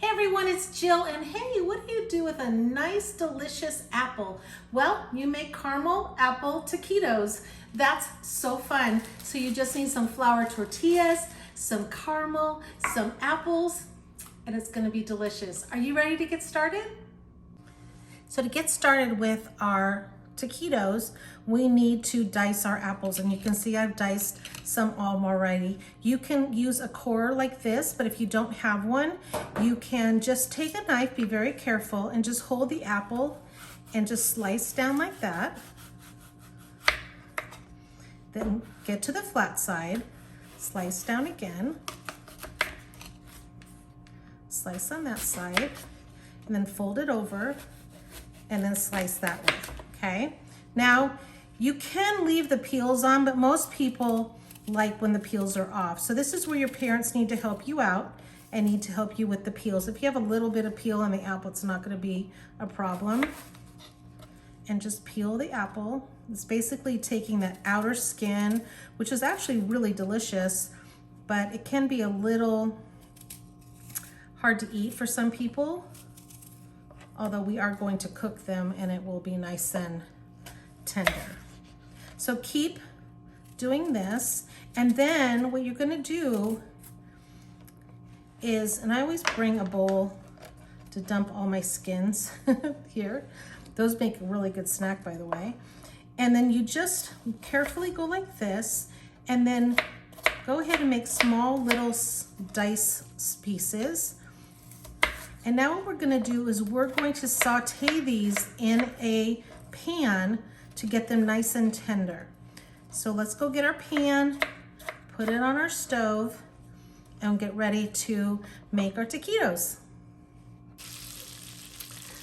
Hey everyone, it's Jill, and hey, what do you do with a nice, delicious apple? Well, you make caramel apple taquitos. That's so fun. So you just need some flour tortillas, some caramel, some apples, and it's gonna be delicious. Are you ready to get started? So to get started with our taquitos, we need to dice our apples, and you can see I've diced some already. You can use a core like this, but if you don't have one, you can just take a knife, be very careful, and just hold the apple and just slice down like that. Then get to the flat side, slice down again, slice on that side, and then fold it over and then slice that way, okay? Now, you can leave the peels on, but most people like when the peels are off. So this is where your parents need to help you out and need to help you with the peels. If you have a little bit of peel on the apple, it's not gonna be a problem. And just peel the apple. It's basically taking that outer skin, which is actually really delicious, but it can be a little hard to eat for some people. Although we are going to cook them and it will be nice and tender. So keep doing this. And then what you're gonna do is, and I always bring a bowl to dump all my skins here. Those make a really good snack, by the way. And then you just carefully go like this, and then go ahead and make small little dice pieces. And now what we're gonna do is we're going to saute these in a pan to get them nice and tender. So let's go get our pan, put it on our stove, and get ready to make our taquitos.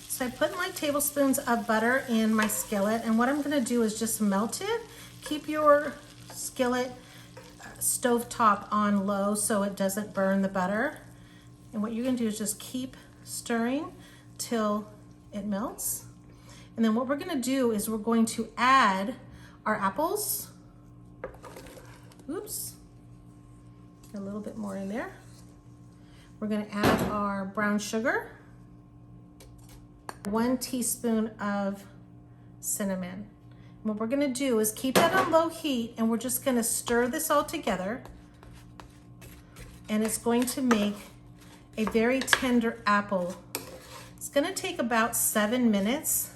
So I put my tablespoons of butter in my skillet, and what I'm gonna do is just melt it. Keep your skillet stove top on low so it doesn't burn the butter. And what you're gonna do is just keep stirring till it melts. And then what we're gonna do is we're going to add our apples. Oops, a little bit more in there. We're gonna add our brown sugar, 1 teaspoon of cinnamon. And what we're gonna do is keep that on low heat, and we're just gonna stir this all together. And it's going to make a very tender apple. It's gonna take about 7 minutes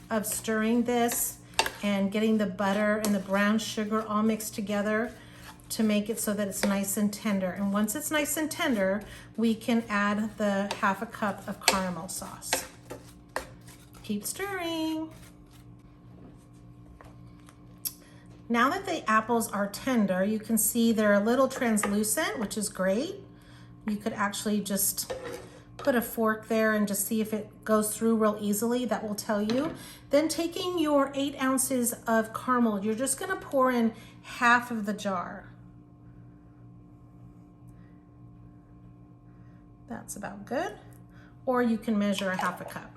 of stirring this and getting the butter and the brown sugar all mixed together to make it so that it's nice and tender. And once it's nice and tender, we can add the 1/2 cup of caramel sauce. Keep stirring. Now that the apples are tender, you can see they're a little translucent, which is great. You could actually just put a fork there and just see if it goes through real easily. That will tell you. Then taking your 8 ounces of caramel, you're just gonna pour in 1/2 of the jar. That's about good. Or you can measure a 1/2 cup.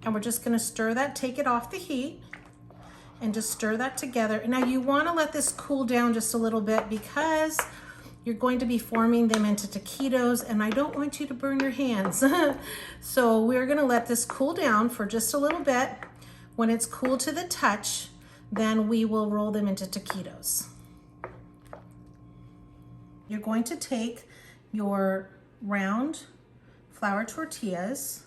And we're just gonna stir that, take it off the heat, and just stir that together. Now you wanna let this cool down just a little bit because you're going to be forming them into taquitos, and I don't want you to burn your hands. So we're gonna let this cool down for just a little bit. When it's cool to the touch, then we will roll them into taquitos. You're going to take your round flour tortillas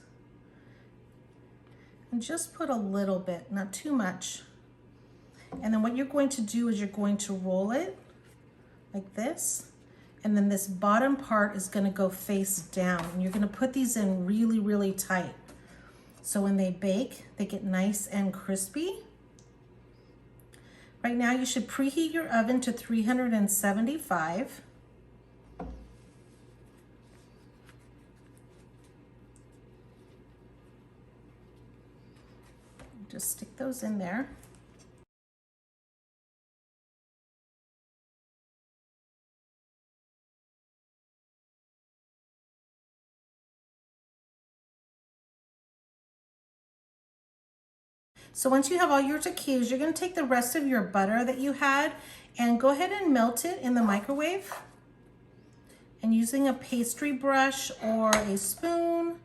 and just put a little bit, not too much. And then what you're going to do is you're going to roll it like this. And then this bottom part is gonna go face down. And you're gonna put these in really, really tight. So when they bake, they get nice and crispy. Right now, you should preheat your oven to 375. Just stick those in there. So once you have all your taquitos, you're gonna take the rest of your butter that you had and go ahead and melt it in the microwave. And using a pastry brush or a spoon,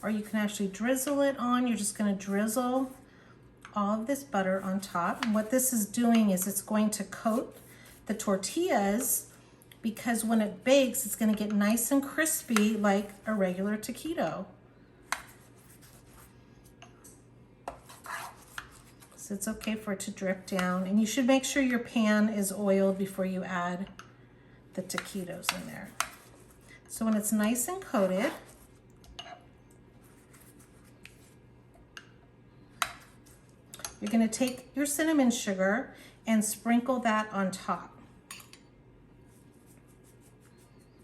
or you can actually drizzle it on. You're just gonna drizzle all of this butter on top. And what this is doing is it's going to coat the tortillas, because when it bakes, it's gonna get nice and crispy like a regular taquito. So it's okay for it to drip down. And you should make sure your pan is oiled before you add the taquitos in there. So when it's nice and coated, you're gonna take your cinnamon sugar and sprinkle that on top.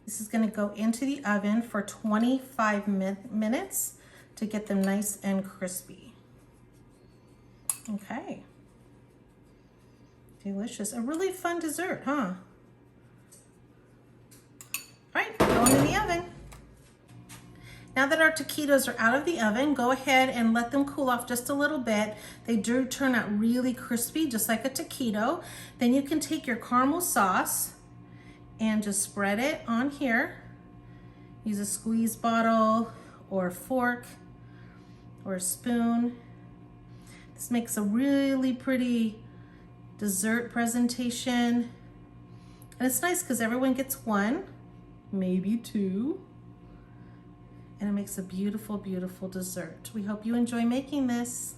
This is gonna go into the oven for 25 minutes to get them nice and crispy. Okay. Delicious. A really fun dessert, huh? All right, going in the oven. Now that our taquitos are out of the oven, go ahead and let them cool off just a little bit. They do turn out really crispy, just like a taquito. Then you can take your caramel sauce and just spread it on here. Use a squeeze bottle or a fork or a spoon. This makes a really pretty dessert presentation. And it's nice because everyone gets one, maybe two. And it makes a beautiful, beautiful dessert. We hope you enjoy making this.